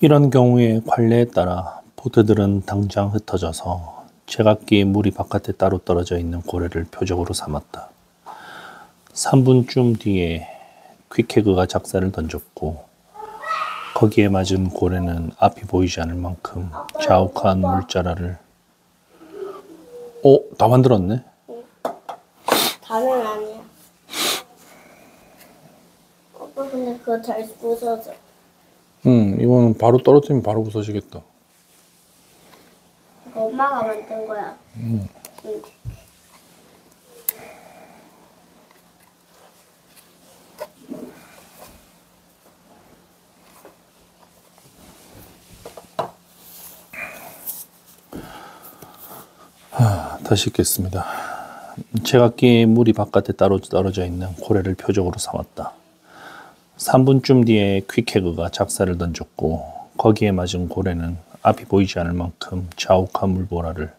이런 경우에 관례에 따라 보트들은 당장 흩어져서 제각기 물이 바깥에 따로 떨어져 있는 고래를 표적으로 삼았다. 3분쯤 뒤에 퀵해그가 작사를 던졌고 거기에 맞은 고래는 앞이 보이지 않을 만큼 자욱한 물자라를 다 만들었네? 다는 아니야. 오빠 근데 그거 잘 부서져. 이거는 바로 떨어뜨리면 바로 부서지겠다. 이거 엄마가 만든 거야. 응. 다시 읽겠습니다. 제각기 물이 바깥에 따로 떨어져 있는 고래를 표적으로 삼았다. 3분쯤 뒤에 퀵해그가 작사를 던졌고 거기에 맞은 고래는 앞이 보이지 않을 만큼 자욱한 물보라를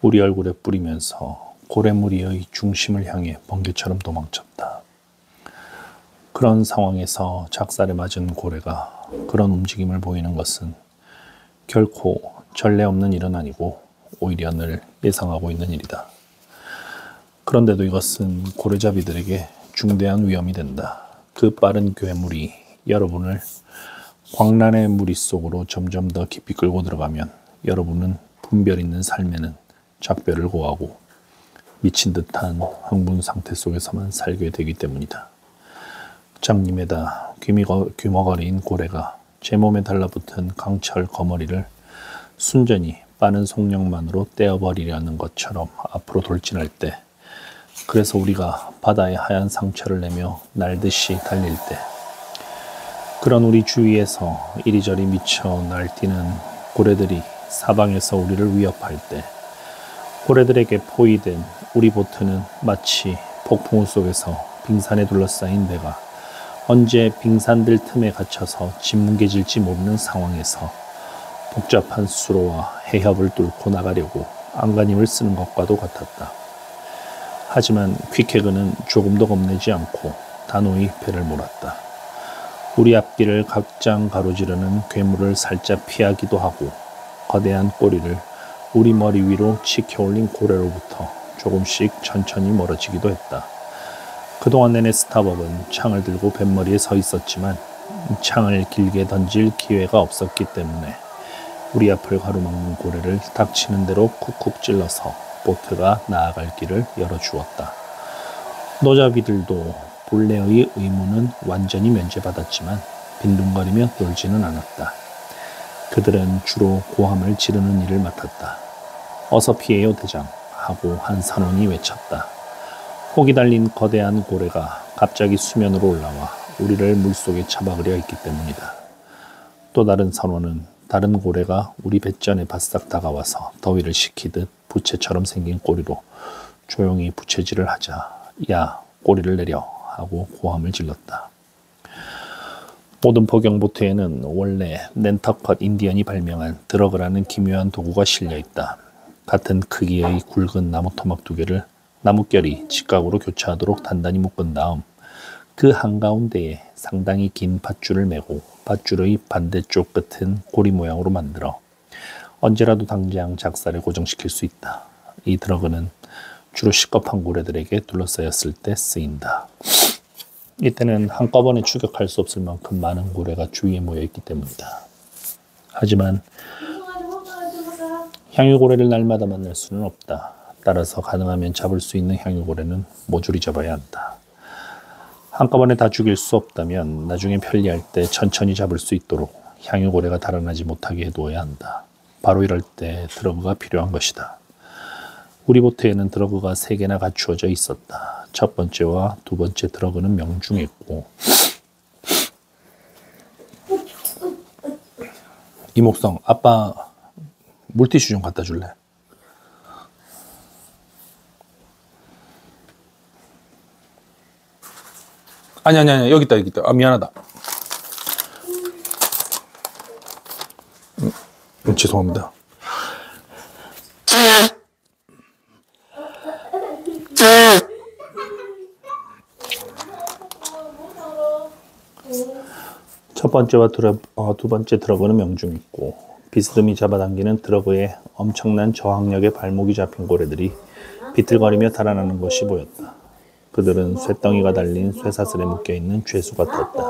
우리 얼굴에 뿌리면서 고래무리의 중심을 향해 번개처럼 도망쳤다. 그런 상황에서 작살에 맞은 고래가 그런 움직임을 보이는 것은 결코 전례 없는 일은 아니고 오히려 늘 예상하고 있는 일이다. 그런데도 이것은 고래잡이들에게 중대한 위험이 된다. 그 빠른 괴물이 여러분을 광란의 무리 속으로 점점 더 깊이 끌고 들어가면 여러분은 분별 있는 삶에는 작별을 고하고 미친 듯한 흥분 상태 속에서만 살게 되기 때문이다. 장님에다 귀머거리인 고래가 제 몸에 달라붙은 강철 거머리를 순전히 빠른 속력만으로 떼어버리려는 것처럼 앞으로 돌진할 때, 그래서 우리가 바다에 하얀 상처를 내며 날듯이 달릴 때, 그런 우리 주위에서 이리저리 미쳐 날뛰는 고래들이 사방에서 우리를 위협할 때, 고래들에게 포위된 우리 보트는 마치 폭풍우 속에서 빙산에 둘러싸인 배가 언제 빙산들 틈에 갇혀서 짓뭉개질지 모르는 상황에서 복잡한 수로와 해협을 뚫고 나가려고 안간힘을 쓰는 것과도 같았다. 하지만 퀵해그는 조금도 겁내지 않고 단호히 배를 몰았다. 우리 앞길을 각장 가로지르는 괴물을 살짝 피하기도 하고 거대한 꼬리를 우리 머리 위로 치켜올린 고래로부터 조금씩 천천히 멀어지기도 했다. 그동안 내내 스타벅은 창을 들고 뱃머리에 서 있었지만 창을 길게 던질 기회가 없었기 때문에 우리 앞을 가로막는 고래를 닥치는 대로 쿡쿡 찔러서 보트가 나아갈 길을 열어주었다. 노잡이들도 본래의 의무는 완전히 면제받았지만 빈둥거리며 놀지는 않았다. 그들은 주로 고함을 지르는 일을 맡았다. 어서 피해요 대장 하고 한 선원이 외쳤다. 혹이 달린 거대한 고래가 갑자기 수면으로 올라와 우리를 물속에 처박으려 했기 때문이다. 또 다른 선원은 다른 고래가 우리 뱃전에 바싹 다가와서 더위를 식히듯 부채처럼 생긴 꼬리로 조용히 부채질을 하자 야 꼬리를 내려 하고 고함을 질렀다. 모든 포경보트에는 원래 낸터컷 인디언이 발명한 드러그라는 기묘한 도구가 실려있다. 같은 크기의 굵은 나무 토막 2개를 나뭇결이 직각으로 교차하도록 단단히 묶은 다음 그 한가운데에 상당히 긴 밧줄을 메고 밧줄의 반대쪽 끝은 고리 모양으로 만들어 언제라도 당장 작살을 고정시킬 수 있다. 이 드러그는 주로 시겁한 고래들에게 둘러싸였을 때 쓰인다. 이때는 한꺼번에 추격할 수 없을 만큼 많은 고래가 주위에 모여있기 때문이다. 하지만 향유고래를 날마다 만날 수는 없다. 따라서 가능하면 잡을 수 있는 향유고래는 모조리 잡아야 한다. 한꺼번에 다 죽일 수 없다면 나중에 편리할 때 천천히 잡을 수 있도록 향유고래가 달아나지 못하게 해두어야 한다. 바로 이럴 때 드러그가 필요한 것이다. 우리 보트에는 드러그가 3개나 갖추어져 있었다. 첫 번째와 두 번째 드러그는 명중했고 이목성 아빠 물티슈 좀 갖다 줄래? 아니 여기 있다 아 미안하다. 죄송합니다. 첫 번째와 두 번째 드러그는 명중있고 비스듬히 잡아당기는 드러그의 엄청난 저항력에 발목이 잡힌 고래들이 비틀거리며 달아나는 것이 보였다. 그들은 쇳덩이가 달린 쇠사슬에 묶여있는 죄수 같았다.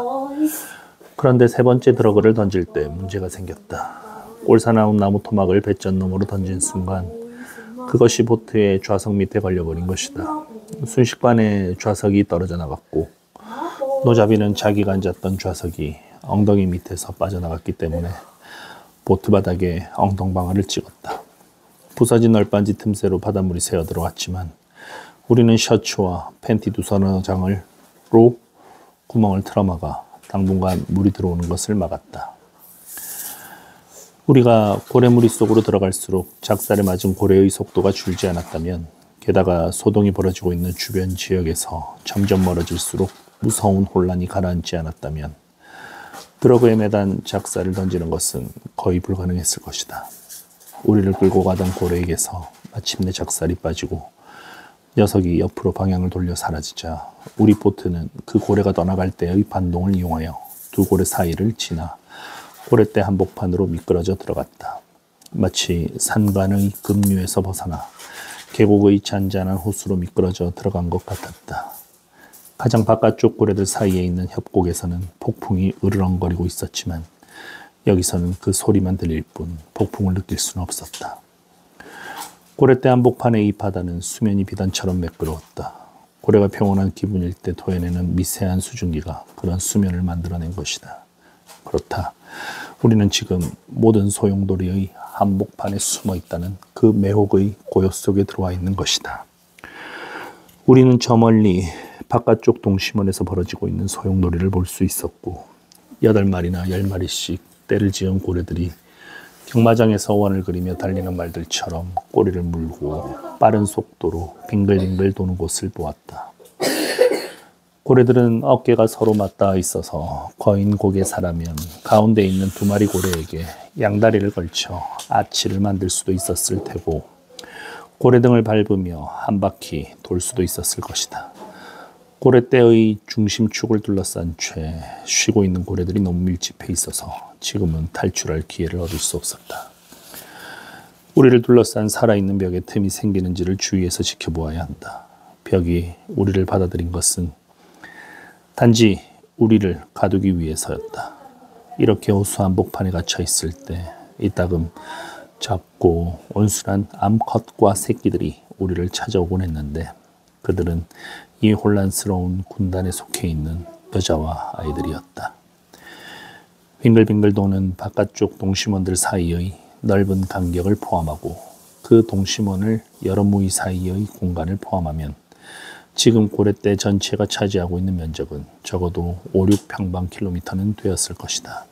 그런데 세 번째 드러그를 던질 때 문제가 생겼다. 꼴사나운 나무 토막을 배전 너머로 던진 순간 그것이 보트의 좌석 밑에 걸려버린 것이다. 순식간에 좌석이 떨어져 나갔고 노자비는 자기가 앉았던 좌석이 엉덩이 밑에서 빠져나갔기 때문에 보트 바닥에 엉덩방아를 찍었다. 부서진 널빤지 틈새로 바닷물이 새어 들어왔지만 우리는 셔츠와 팬티 두 서너 장으로 구멍을 틀어막아 당분간 물이 들어오는 것을 막았다. 우리가 고래무리 속으로 들어갈수록 작살에 맞은 고래의 속도가 줄지 않았다면, 게다가 소동이 벌어지고 있는 주변 지역에서 점점 멀어질수록 무서운 혼란이 가라앉지 않았다면 드러그에 매단 작살을 던지는 것은 거의 불가능했을 것이다. 우리를 끌고 가던 고래에게서 마침내 작살이 빠지고 녀석이 옆으로 방향을 돌려 사라지자 우리 보트는 그 고래가 떠나갈 때의 반동을 이용하여 두 고래 사이를 지나 고래떼 한복판으로 미끄러져 들어갔다. 마치 산간의 급류에서 벗어나 계곡의 잔잔한 호수로 미끄러져 들어간 것 같았다. 가장 바깥쪽 고래들 사이에 있는 협곡에서는 폭풍이 으르렁거리고 있었지만 여기서는 그 소리만 들릴 뿐 폭풍을 느낄 수는 없었다. 고래떼 한복판의 이 바다는 수면이 비단처럼 매끄러웠다. 고래가 평온한 기분일 때 토해내는 미세한 수증기가 그런 수면을 만들어낸 것이다. 그렇다. 우리는 지금 모든 소용돌이의 한복판에 숨어 있다는 그 매혹의 고요 속에 들어와 있는 것이다. 우리는 저 멀리 바깥쪽 동심원에서 벌어지고 있는 소용돌이를 볼 수 있었고 8마리나 10마리씩 떼를 지은 고래들이 경마장에서 원을 그리며 달리는 말들처럼 꼬리를 물고 빠른 속도로 빙글빙글 도는 곳을 보았다. 고래들은 어깨가 서로 맞닿아 있어서 거인 고개사라면 가운데 있는 2마리 고래에게 양다리를 걸쳐 아치를 만들 수도 있었을 테고 고래등을 밟으며 한 바퀴 돌 수도 있었을 것이다. 고래떼의 중심축을 둘러싼 채 쉬고 있는 고래들이 너무 밀집해 있어서 지금은 탈출할 기회를 얻을 수 없었다. 우리를 둘러싼 살아있는 벽에 틈이 생기는지를 주위에서 지켜보아야 한다. 벽이 우리를 받아들인 것은 단지 우리를 가두기 위해서였다. 이렇게 호수 한복판에 갇혀 있을 때 이따금 작고 온순한 암컷과 새끼들이 우리를 찾아오곤 했는데 그들은 이 혼란스러운 군단에 속해 있는 여자와 아이들이었다. 빙글빙글 도는 바깥쪽 동심원들 사이의 넓은 간격을 포함하고 그 동심원을 여러 무이 사이의 공간을 포함하면 지금 고래떼 전체가 차지하고 있는 면적은 적어도 5, 6평방킬로미터는 되었을 것이다.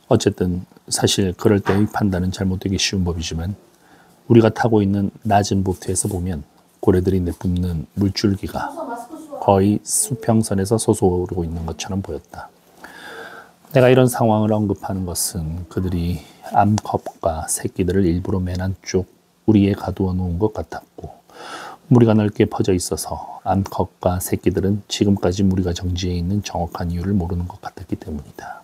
어쨌든 사실 그럴 때의 판단은 잘못되기 쉬운 법이지만 우리가 타고 있는 낮은 보트에서 보면 고래들이 내뿜는 물줄기가 거의 수평선에서 솟아오르고 있는 것처럼 보였다. 내가 이런 상황을 언급하는 것은 그들이 암컷과 새끼들을 일부러 맨 안쪽 우리에 가두어 놓은 것 같았고 무리가 넓게 퍼져 있어서 암컷과 새끼들은 지금까지 무리가 정지해 있는 정확한 이유를 모르는 것 같았기 때문이다.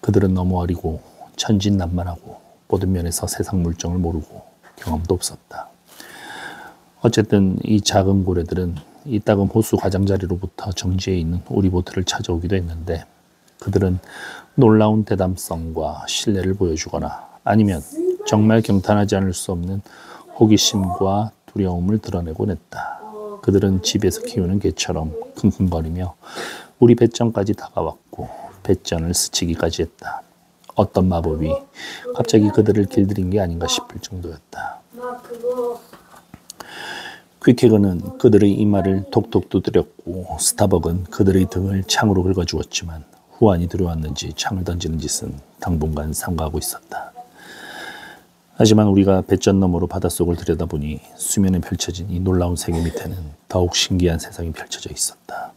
그들은 너무 어리고 천진난만하고 모든 면에서 세상 물정을 모르고 경험도 없었다. 어쨌든 이 작은 고래들은 이따금 호수 가장자리로부터 정지해 있는 우리 보트를 찾아오기도 했는데 그들은 놀라운 대담성과 신뢰를 보여주거나 아니면 정말 경탄하지 않을 수 없는 호기심과 두려움을 드러내곤 했다. 그들은 집에서 키우는 개처럼 킁킁거리며 우리 뱃전까지 다가왔고 뱃전을 스치기까지 했다. 어떤 마법이 갑자기 그들을 길들인 게 아닌가 싶을 정도였다. 퀴케그는 그들의 이마를 톡톡 두드렸고 스타벅은 그들의 등을 창으로 긁어주었지만 후환이 들어왔는지 창을 던지는 짓은 당분간 삼가하고 있었다. 하지만 우리가 뱃전 너머로 바닷속을 들여다보니 수면에 펼쳐진 이 놀라운 세계 밑에는 더욱 신기한 세상이 펼쳐져 있었다.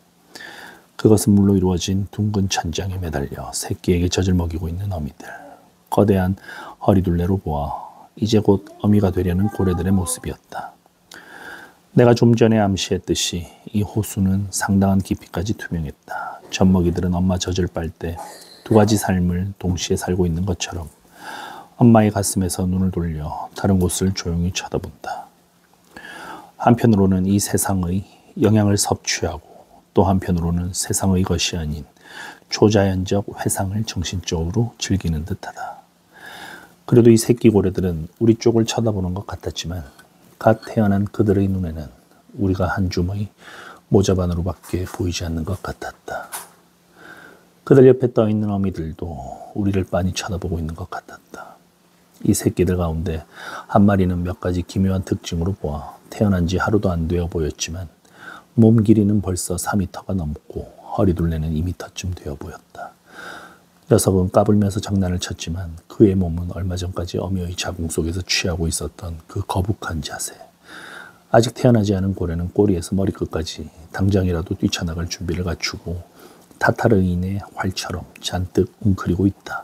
그것은 물로 이루어진 둥근 천장에 매달려 새끼에게 젖을 먹이고 있는 어미들, 거대한 허리둘레로 보아 이제 곧 어미가 되려는 고래들의 모습이었다. 내가 좀 전에 암시했듯이 이 호수는 상당한 깊이까지 투명했다. 젖먹이들은 엄마 젖을 빨 때 두 가지 삶을 동시에 살고 있는 것처럼 엄마의 가슴에서 눈을 돌려 다른 곳을 조용히 쳐다본다. 한편으로는 이 세상의 영향을 섭취하고 또 한편으로는 세상의 것이 아닌 초자연적 회상을 정신적으로 즐기는 듯하다. 그래도 이 새끼 고래들은 우리 쪽을 쳐다보는 것 같았지만 갓 태어난 그들의 눈에는 우리가 한 줌의 모자반으로밖에 보이지 않는 것 같았다. 그들 옆에 떠있는 어미들도 우리를 빤히 쳐다보고 있는 것 같았다. 이 새끼들 가운데 한 마리는 몇 가지 기묘한 특징으로 보아 태어난 지 하루도 안 되어 보였지만 몸 길이는 벌써 4m가 넘고 허리둘레는 2m쯤 되어 보였다. 녀석은 까불면서 장난을 쳤지만 그의 몸은 얼마 전까지 어미의 자궁 속에서 취하고 있었던 그 거북한 자세. 아직 태어나지 않은 고래는 꼬리에서 머리끝까지 당장이라도 뛰쳐나갈 준비를 갖추고 타타르인의 활처럼 잔뜩 웅크리고 있다.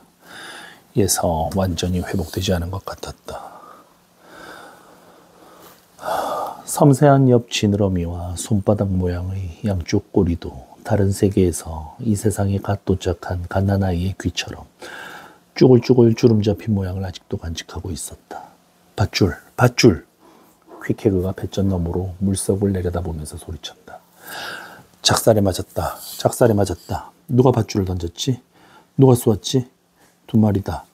에서 완전히 회복되지 않은 것 같았다. 섬세한 옆 지느러미와 손바닥 모양의 양쪽 꼬리도 다른 세계에서 이 세상에 갓 도착한 갓난아이의 귀처럼 쭈글쭈글 주름 잡힌 모양을 아직도 간직하고 있었다. 밧줄, 밧줄! 퀵해그가 배전 너머로 물속을 내려다보면서 소리쳤다. 작살에 맞았다. 작살에 맞았다. 누가 밧줄을 던졌지? 누가 쏘았지? 두 마리다.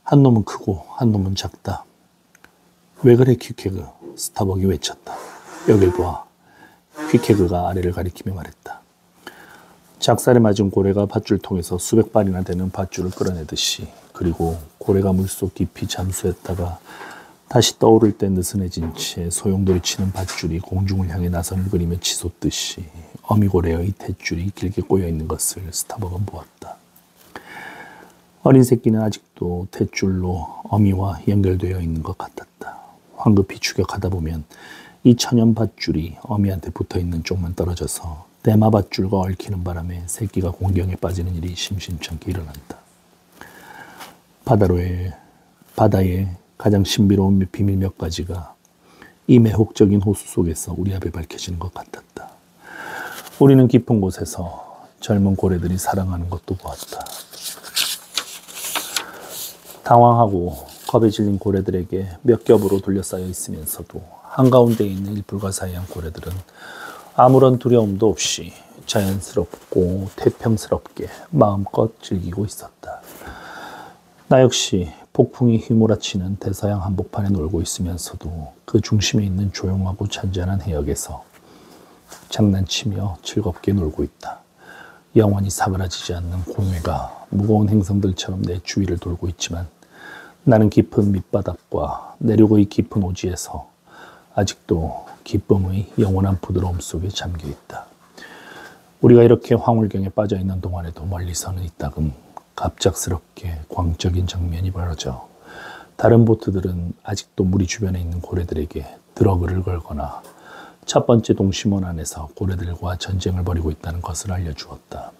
한 놈은 크고 한 놈은 작다. 왜 그래 퀵해그? 스타벅이 외쳤다. 여길 봐. 퀵해그가 아래를 가리키며 말했다. 작살에 맞은 고래가 밧줄통에서 수백 발이나 되는 밧줄을 끌어내듯이 그리고 고래가 물속 깊이 잠수했다가 다시 떠오를 때 느슨해진 채 소용돌이 치는 밧줄이 공중을 향해 나선을 그리며 치솟듯이 어미고래의 탯줄이 길게 꼬여있는 것을 스타벅은 보았다. 어린 새끼는 아직도 탯줄로 어미와 연결되어 있는 것 같았다. 황급히 추격하다 보면 이 천연 밧줄이 어미한테 붙어있는 쪽만 떨어져서 대마 밧줄과 얽히는 바람에 새끼가 공경에 빠지는 일이 심심찮게 일어난다. 바다의 가장 신비로운 비밀 몇 가지가 이 매혹적인 호수 속에서 우리 앞에 밝혀지는 것 같았다. 우리는 깊은 곳에서 젊은 고래들이 사랑하는 것도 보았다. 당황하고 겁에 질린 고래들에게 몇 겹으로 둘러싸여 있으면서도 한가운데에 있는 일불가사의한 고래들은 아무런 두려움도 없이 자연스럽고 태평스럽게 마음껏 즐기고 있었다. 나 역시 폭풍이 휘몰아치는 대서양 한복판에 놀고 있으면서도 그 중심에 있는 조용하고 잔잔한 해역에서 장난치며 즐겁게 놀고 있다. 영원히 사그라지지 않는 공해가 무거운 행성들처럼 내 주위를 돌고 있지만 나는 깊은 밑바닥과 내륙의 깊은 오지에서 아직도 기쁨의 영원한 부드러움 속에 잠겨 있다. 우리가 이렇게 황홀경에 빠져 있는 동안에도 멀리서는 이따금 갑작스럽게 광적인 장면이 벌어져 다른 보트들은 아직도 무리 주변에 있는 고래들에게 드러그를 걸거나 첫 번째 동심원 안에서 고래들과 전쟁을 벌이고 있다는 것을 알려주었다.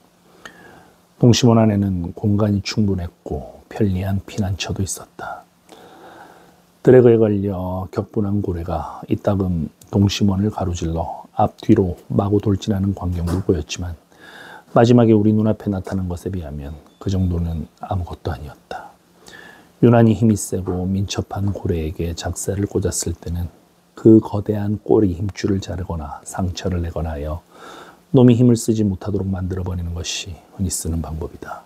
동심원 안에는 공간이 충분했고 편리한 피난처도 있었다. 드래그에 걸려 격분한 고래가 이따금 동심원을 가로질러 앞뒤로 마구 돌진하는 광경도 보였지만 마지막에 우리 눈앞에 나타난 것에 비하면 그 정도는 아무것도 아니었다. 유난히 힘이 세고 민첩한 고래에게 작살을 꽂았을 때는 그 거대한 꼬리 힘줄을 자르거나 상처를 내거나 하여 놈이 힘을 쓰지 못하도록 만들어버리는 것이 흔히 쓰는 방법이다.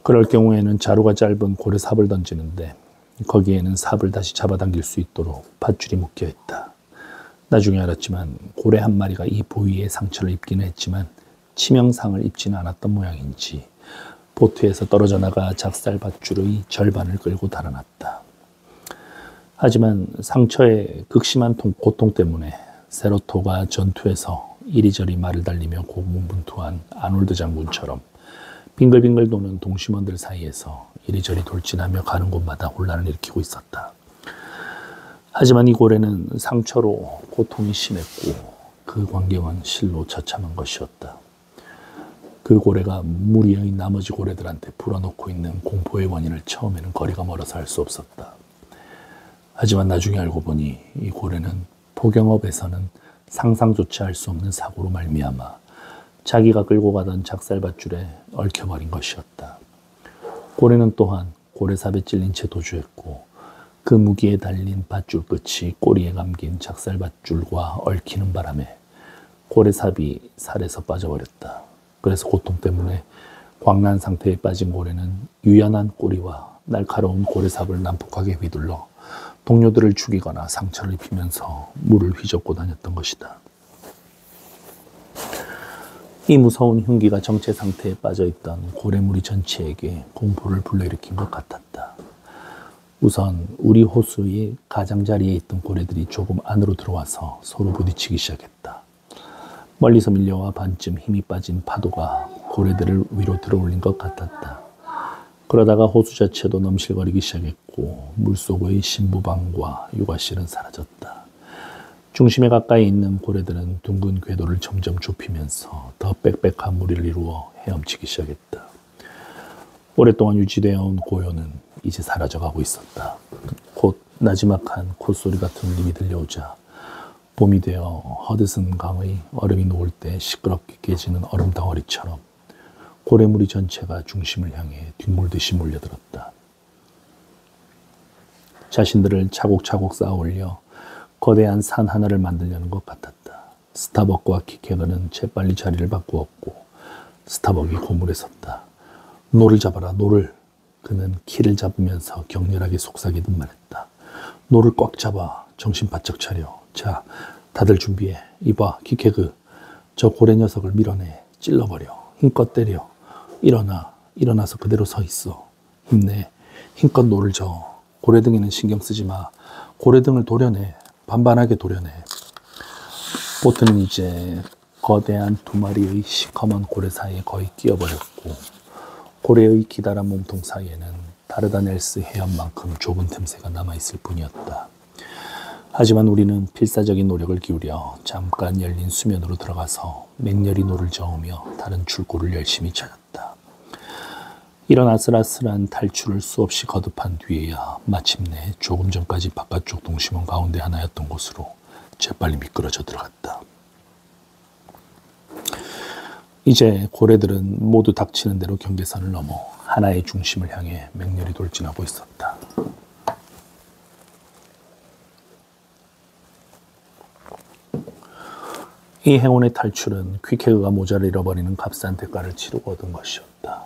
그럴 경우에는 자루가 짧은 고래 삽을 던지는데 거기에는 삽을 다시 잡아당길 수 있도록 밧줄이 묶여있다. 나중에 알았지만 고래 한 마리가 이 부위에 상처를 입기는 했지만 치명상을 입지는 않았던 모양인지 보트에서 떨어져 나가 작살 밧줄의 절반을 끌고 달아났다. 하지만 상처의 극심한 고통 때문에 세로토가 전투에서 이리저리 말을 달리며 고군분투한 아놀드 장군처럼 빙글빙글 도는 동심원들 사이에서 이리저리 돌진하며 가는 곳마다 혼란을 일으키고 있었다. 하지만 이 고래는 상처로 고통이 심했고 그 광경은 실로 처참한 것이었다. 그 고래가 무리의 나머지 고래들한테 불어넣고 있는 공포의 원인을 처음에는 거리가 멀어서 알 수 없었다. 하지만 나중에 알고 보니 이 고래는 포경업에서는 상상조차 할 수 없는 사고로 말미암아 자기가 끌고 가던 작살밧줄에 얽혀버린 것이었다. 고래는 또한 고래삽에 찔린 채 도주했고 그 무기에 달린 밧줄 끝이 꼬리에 감긴 작살밧줄과 얽히는 바람에 고래삽이 살에서 빠져버렸다. 그래서 고통 때문에 광난 상태에 빠진 고래는 유연한 꼬리와 날카로운 고래삽을 난폭하게 휘둘러 동료들을 죽이거나 상처를 입히면서 물을 휘젓고 다녔던 것이다. 이 무서운 흉기가 정체 상태에 빠져있던 고래무리 전체에게 공포를 불러일으킨 것 같았다. 우선 우리 호수의 가장자리에 있던 고래들이 조금 안으로 들어와서 서로 부딪히기 시작했다. 멀리서 밀려와 반쯤 힘이 빠진 파도가 고래들을 위로 들어올린 것 같았다. 그러다가 호수 자체도 넘실거리기 시작했고 물속의 신부방과 육아실은 사라졌다. 중심에 가까이 있는 고래들은 둥근 궤도를 점점 좁히면서 더 빽빽한 무리를 이루어 헤엄치기 시작했다. 오랫동안 유지되어 온 고요는 이제 사라져가고 있었다. 곧 나지막한 콧소리 같은 울림이 들려오자 봄이 되어 허드슨 강의 얼음이 녹을 때 시끄럽게 깨지는 얼음 덩어리처럼 고래무리 전체가 중심을 향해 뒷몰듯이 몰려들었다. 자신들을 차곡차곡 쌓아 올려 거대한 산 하나를 만들려는 것 같았다. 스타벅과 키케거는 재빨리 자리를 바꾸었고 스타벅이 고물에 섰다. 노를 잡아라, 노를. 그는 키를 잡으면서 격렬하게 속삭이듯 말했다. 노를 꽉 잡아. 정신 바짝 차려. 자, 다들 준비해. 이봐, 키케그. 저 고래 녀석을 밀어내. 찔러버려. 힘껏 때려. 일어나. 일어나서 그대로 서 있어. 힘내. 힘껏 노를 저어. 고래등에는 신경 쓰지 마. 고래등을 도려내. 반반하게 도려내. 보트는 이제 거대한 두 마리의 시커먼 고래 사이에 거의 끼어버렸고 고래의 기다란 몸통 사이에는 다르다넬스 해협만큼 좁은 틈새가 남아있을 뿐이었다. 하지만 우리는 필사적인 노력을 기울여 잠깐 열린 수면으로 들어가서 맹렬히 노를 저으며 다른 출구를 열심히 찾았다. 이런 아슬아슬한 탈출을 수없이 거듭한 뒤에야 마침내 조금 전까지 바깥쪽 동심원 가운데 하나였던 곳으로 재빨리 미끄러져 들어갔다. 이제 고래들은 모두 닥치는 대로 경계선을 넘어 하나의 중심을 향해 맹렬히 돌진하고 있었다. 이 행운의 탈출은 퀴케그가 모자를 잃어버리는 값싼 대가를 치르고 얻은 것이었다.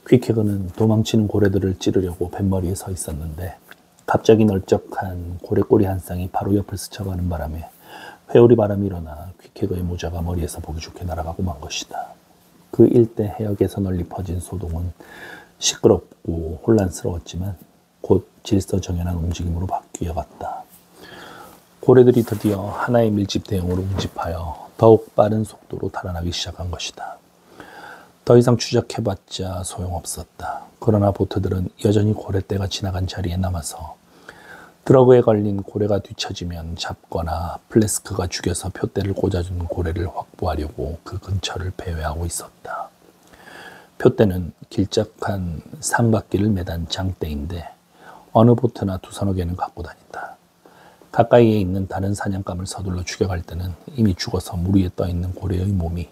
퀴케그는 도망치는 고래들을 찌르려고 뱃머리에 서 있었는데 갑자기 널쩍한 고래꼬리 한 쌍이 바로 옆을 스쳐가는 바람에 회오리 바람이 일어나 퀴케그의 모자가 머리에서 보기 좋게 날아가고 만 것이다. 그 일대 해역에서 널리 퍼진 소동은 시끄럽고 혼란스러웠지만 곧 질서정연한 움직임으로 바뀌어갔다. 고래들이 드디어 하나의 밀집 대형으로 운집하여 더욱 빠른 속도로 달아나기 시작한 것이다. 더 이상 추적해봤자 소용없었다. 그러나 보트들은 여전히 고래떼가 지나간 자리에 남아서 드러그에 걸린 고래가 뒤처지면 잡거나 플래스크가 죽여서 표대를 꽂아준 고래를 확보하려고 그 근처를 배회하고 있었다. 표대는 길쭉한 삼각기를 매단 장대인데 어느 보트나 두서너 개는 갖고 다닌다. 가까이에 있는 다른 사냥감을 서둘러 죽여갈 때는 이미 죽어서 물 위에 떠있는 고래의 몸이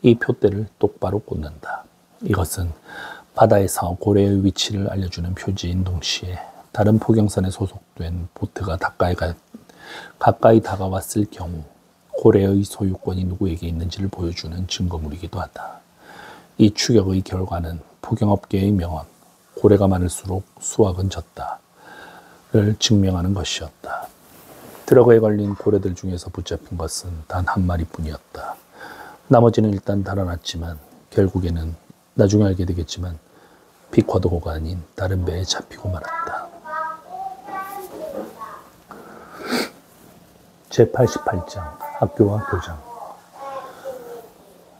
이 표대를 똑바로 꽂는다. 이것은 바다에서 고래의 위치를 알려주는 표지인 동시에 다른 포경선에 소속된 보트가 가까이 다가왔을 경우 고래의 소유권이 누구에게 있는지를 보여주는 증거물이기도 하다. 이 추격의 결과는 포경업계의 명언 고래가 많을수록 수확은 적다를 증명하는 것이었다. 드러그에 걸린 고래들 중에서 붙잡힌 것은 단 한 마리뿐이었다. 나머지는 일단 달아났지만 결국에는 나중에 알게 되겠지만 피쿼드호가 아닌 다른 배에 잡히고 말았다. 제88장 학교와 교장.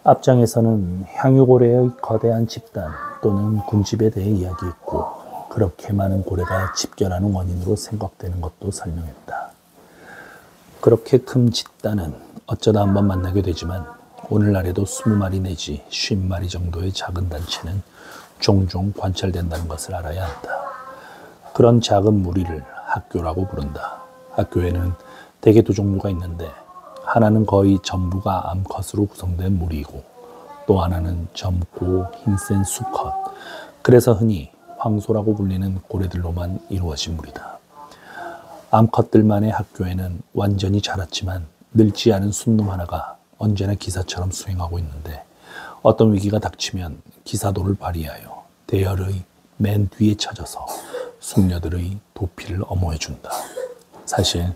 앞장에서는 향유고래의 거대한 집단 또는 군집에 대해 이야기했고 그렇게 많은 고래가 집결하는 원인으로 생각되는 것도 설명했다. 그렇게 큰 집단은 어쩌다 한번 만나게 되지만 오늘날에도 20마리 내지 50마리 정도의 작은 단체는 종종 관찰된다는 것을 알아야 한다. 그런 작은 무리를 학교라고 부른다. 학교에는 대개 두 종류가 있는데 하나는 거의 전부가 암컷으로 구성된 무리이고 또 하나는 젊고 힘센 수컷, 그래서 흔히 황소라고 불리는 고래들로만 이루어진 무리다. 암컷들만의 학교에는 완전히 자랐지만 늙지 않은 순놈 하나가 언제나 기사처럼 수행하고 있는데 어떤 위기가 닥치면 기사도를 발휘하여 대열의 맨 뒤에 쳐져서 숙녀들의 도피를 엄호해준다. 사실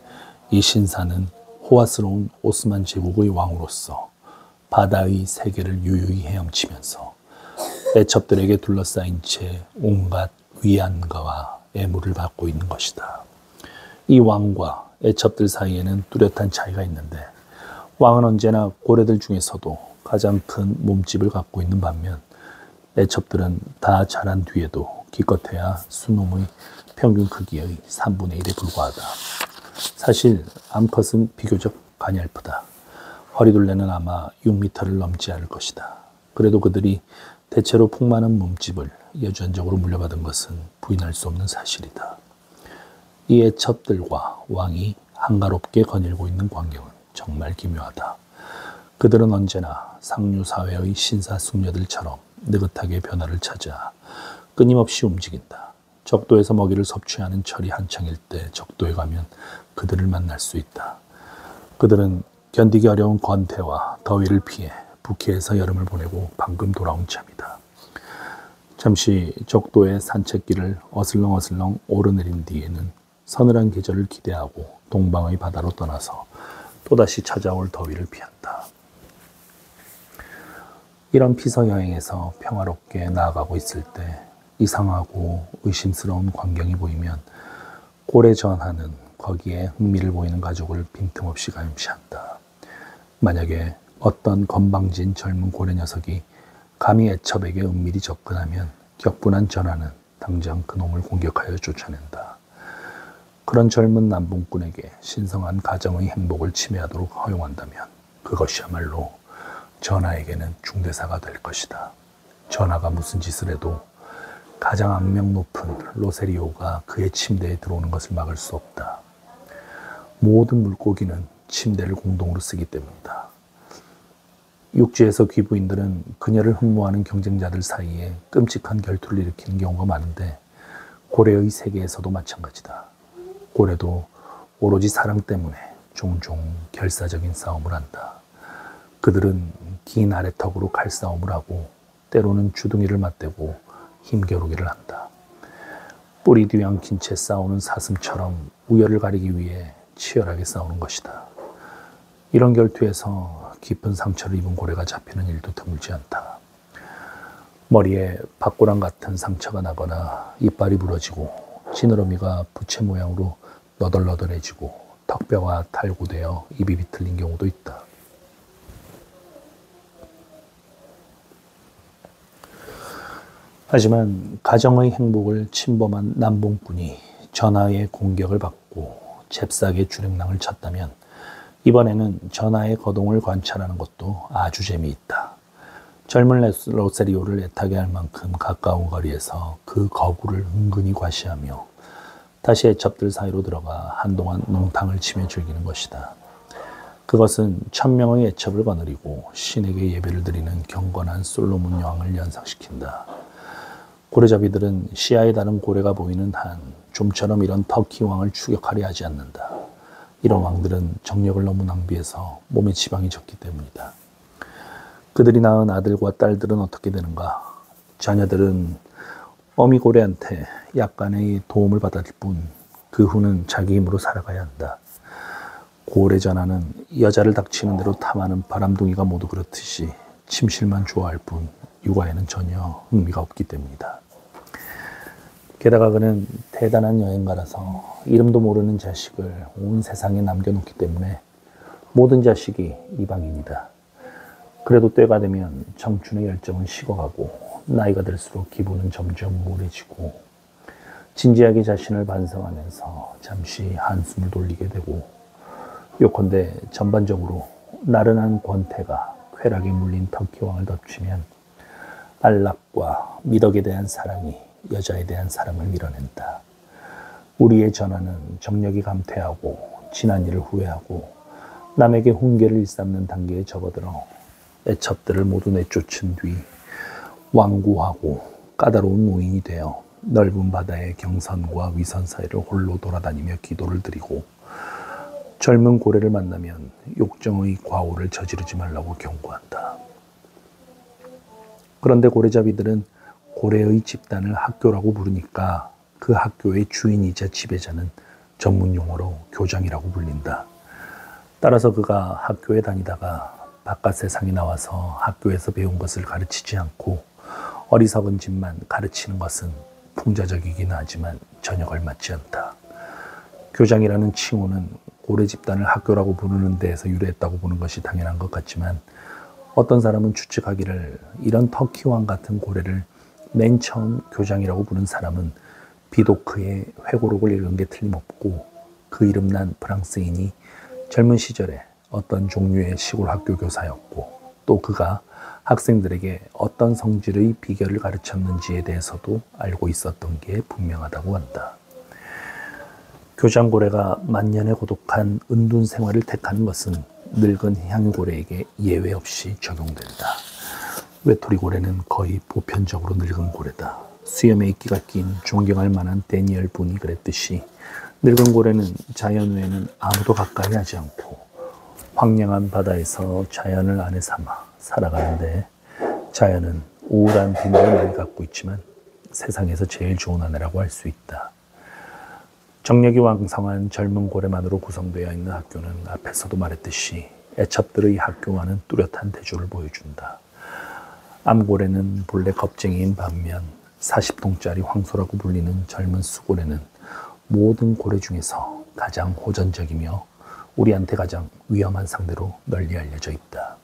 이 신사는 호화스러운 오스만 제국의 왕으로서 바다의 세계를 유유히 헤엄치면서 애첩들에게 둘러싸인 채 온갖 위안과 애무를 받고 있는 것이다. 이 왕과 애첩들 사이에는 뚜렷한 차이가 있는데 왕은 언제나 고래들 중에서도 가장 큰 몸집을 갖고 있는 반면 애첩들은 다 자란 뒤에도 기껏해야 수놈의 평균 크기의 3분의 1에 불과하다. 사실 암컷은 비교적 가냘프다. 허리둘레는 아마 6m를 넘지 않을 것이다. 그래도 그들이 대체로 풍만한 몸집을 여주한적으로 물려받은 것은 부인할 수 없는 사실이다. 이 애첩들과 왕이 한가롭게 거닐고 있는 광경은 정말 기묘하다. 그들은 언제나 상류사회의 신사숙녀들처럼 느긋하게 변화를 찾아 끊임없이 움직인다. 적도에서 먹이를 섭취하는 철이 한창일 때 적도에 가면 그들을 만날 수 있다. 그들은 견디기 어려운 건태와 더위를 피해 북해에서 여름을 보내고 방금 돌아온 참이다. 잠시 적도의 산책길을 어슬렁어슬렁 오르내린 뒤에는 서늘한 계절을 기대하고 동방의 바다로 떠나서 또다시 찾아올 더위를 피한다. 이런 피서 여행에서 평화롭게 나아가고 있을 때 이상하고 의심스러운 광경이 보이면 고래 전하는 거기에 흥미를 보이는 가족을 빈틈없이 감시한다. 만약에 어떤 건방진 젊은 고래 녀석이 감히 애첩에게 은밀히 접근하면 격분한 전하는 당장 그놈을 공격하여 쫓아낸다. 그런 젊은 남봉꾼에게 신성한 가정의 행복을 침해하도록 허용한다면 그것이야말로 전하에게는 중대사가 될 것이다. 전하가 무슨 짓을 해도 가장 악명 높은 로세리오가 그의 침대에 들어오는 것을 막을 수 없다. 모든 물고기는 침대를 공동으로 쓰기 때문이다. 육지에서 귀부인들은 그녀를 흠모하는 경쟁자들 사이에 끔찍한 결투를 일으키는 경우가 많은데 고래의 세계에서도 마찬가지다. 고래도 오로지 사랑 때문에 종종 결사적인 싸움을 한다. 그들은 긴 아래턱으로 칼싸움을 하고 때로는 주둥이를 맞대고 힘겨루기를 한다. 뿌리 뒤엉킨 채 싸우는 사슴처럼 우열을 가리기 위해 치열하게 싸우는 것이다. 이런 결투에서 깊은 상처를 입은 고래가 잡히는 일도 드물지 않다. 머리에 박고랑 같은 상처가 나거나 이빨이 부러지고 지느러미가 부채 모양으로 너덜너덜해지고 턱뼈가 탈구되어 입이 비틀린 경우도 있다. 하지만 가정의 행복을 침범한 남봉꾼이 전하의 공격을 받고 잽싸게 주랭랑을 쳤다면 이번에는 전하의 거동을 관찰하는 것도 아주 재미있다. 젊은 로세리오를 애타게 할 만큼 가까운 거리에서 그 거구를 은근히 과시하며 다시 애첩들 사이로 들어가 한동안 농탕을 치며 즐기는 것이다. 그것은 1000명의 애첩을 거느리고 신에게 예배를 드리는 경건한 솔로몬 여왕을 연상시킨다. 고래잡이들은 시야에 다른 고래가 보이는 한 좀처럼 이런 터키 왕을 추격하려 하지 않는다. 이런 왕들은 정력을 너무 낭비해서 몸에 지방이 적기 때문이다. 그들이 낳은 아들과 딸들은 어떻게 되는가? 자녀들은 어미 고래한테 약간의 도움을 받을 뿐 그 후는 자기 힘으로 살아가야 한다. 고래 전하는 여자를 닥치는 대로 탐하는 바람둥이가 모두 그렇듯이 침실만 좋아할 뿐 육아에는 전혀 흥미가 없기 때문이다. 게다가 그는 대단한 여행가라서 이름도 모르는 자식을 온 세상에 남겨놓기 때문에 모든 자식이 이방인이다. 그래도 때가 되면 청춘의 열정은 식어가고 나이가 들수록 기분은 점점 우울해지고 진지하게 자신을 반성하면서 잠시 한숨을 돌리게 되고 요컨대 전반적으로 나른한 권태가 쾌락에 물린 터키 왕을 덮치면 안락과 미덕에 대한 사랑이 여자에 대한 사랑을 밀어낸다. 우리의 전하는 정력이 감퇴하고 지난 일을 후회하고 남에게 훈계를 일삼는 단계에 접어들어 애첩들을 모두 내쫓은 뒤 완고하고 까다로운 노인이 되어 넓은 바다의 경선과 위선 사이를 홀로 돌아다니며 기도를 드리고 젊은 고래를 만나면 욕정의 과오를 저지르지 말라고 경고한다. 그런데 고래잡이들은 고래의 집단을 학교라고 부르니까 그 학교의 주인이자 지배자는 전문 용어로 교장이라고 불린다. 따라서 그가 학교에 다니다가 바깥 세상에 나와서 학교에서 배운 것을 가르치지 않고 어리석은 짓만 가르치는 것은 풍자적이긴 하지만 전혀 걸맞지 않다. 교장이라는 칭호는 고래 집단을 학교라고 부르는 데에서 유래했다고 보는 것이 당연한 것 같지만 어떤 사람은 추측하기를 이런 터키왕 같은 고래를 맨 처음 교장이라고 부른 사람은 비록 그의 회고록을 읽은 게 틀림없고 그 이름난 프랑스인이 젊은 시절에 어떤 종류의 시골 학교 교사였고 또 그가 학생들에게 어떤 성질의 비결을 가르쳤는지에 대해서도 알고 있었던 게 분명하다고 한다. 교장고래가 만년의 고독한 은둔 생활을 택하는 것은 늙은 향유고래에게 예외 없이 적용된다. 외톨이고래는 거의 보편적으로 늙은 고래다. 수염에 이끼가 낀 존경할 만한 데니얼 분이 그랬듯이 늙은 고래는 자연 외에는 아무도 가까이 하지 않고 황량한 바다에서 자연을 안에 삼아 살아가는데 자연은 우울한 비밀을 많이 갖고 있지만 세상에서 제일 좋은 아내라고 할 수 있다. 정력이 왕성한 젊은 고래만으로 구성되어 있는 학교는 앞에서도 말했듯이 애첩들의 학교와는 뚜렷한 대조를 보여준다. 암고래는 본래 겁쟁이인 반면 40통짜리 황소라고 불리는 젊은 수고래는 모든 고래 중에서 가장 호전적이며 우리한테 가장 위험한 상대로 널리 알려져 있다.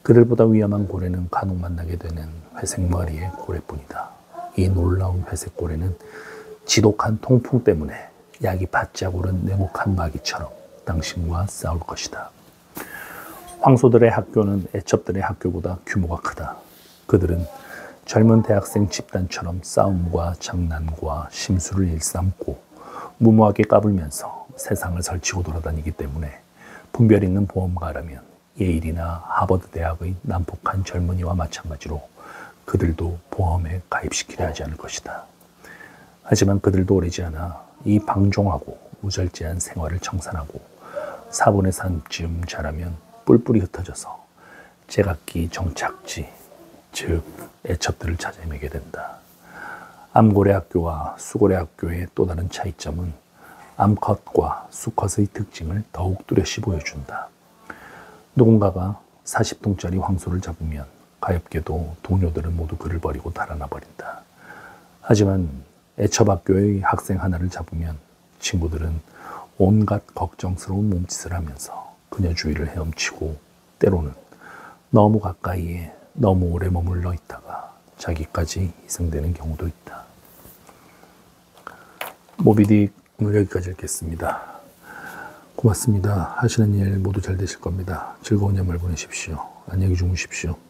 그들보다 위험한 고래는 간혹 만나게 되는 회색머리의 고래뿐이다. 이 놀라운 회색고래는 지독한 통풍 때문에 약이 바짝 오른 냉혹한 마귀처럼 당신과 싸울 것이다. 황소들의 학교는 애첩들의 학교보다 규모가 크다. 그들은 젊은 대학생 집단처럼 싸움과 장난과 심술을 일삼고 무모하게 까불면서 세상을 설치고 돌아다니기 때문에 분별 있는 보험가라면 예일이나 하버드 대학의 난폭한 젊은이와 마찬가지로 그들도 보험에 가입시키려 하지 않을 것이다. 하지만 그들도 오래지 않아 이 방종하고 우절제한 생활을 청산하고 4분의 3쯤 자라면 뿔뿔이 흩어져서 제각기 정착지, 즉 애첩들을 찾아 헤매게 된다. 암고래 학교와 수고래 학교의 또 다른 차이점은 암컷과 수컷의 특징을 더욱 뚜렷이 보여준다. 누군가가 40통짜리 황소를 잡으면 가엾게도 동료들은 모두 그를 버리고 달아나 버린다. 하지만 애첩학교의 학생 하나를 잡으면 친구들은 온갖 걱정스러운 몸짓을 하면서 그녀 주위를 헤엄치고 때로는 너무 가까이에 너무 오래 머물러 있다가 자기까지 희생되는 경우도 있다. 모비딕 오늘 여기까지 읽겠습니다. 고맙습니다. 하시는 일 모두 잘 되실 겁니다. 즐거운 연말 보내십시오. 안녕히 주무십시오.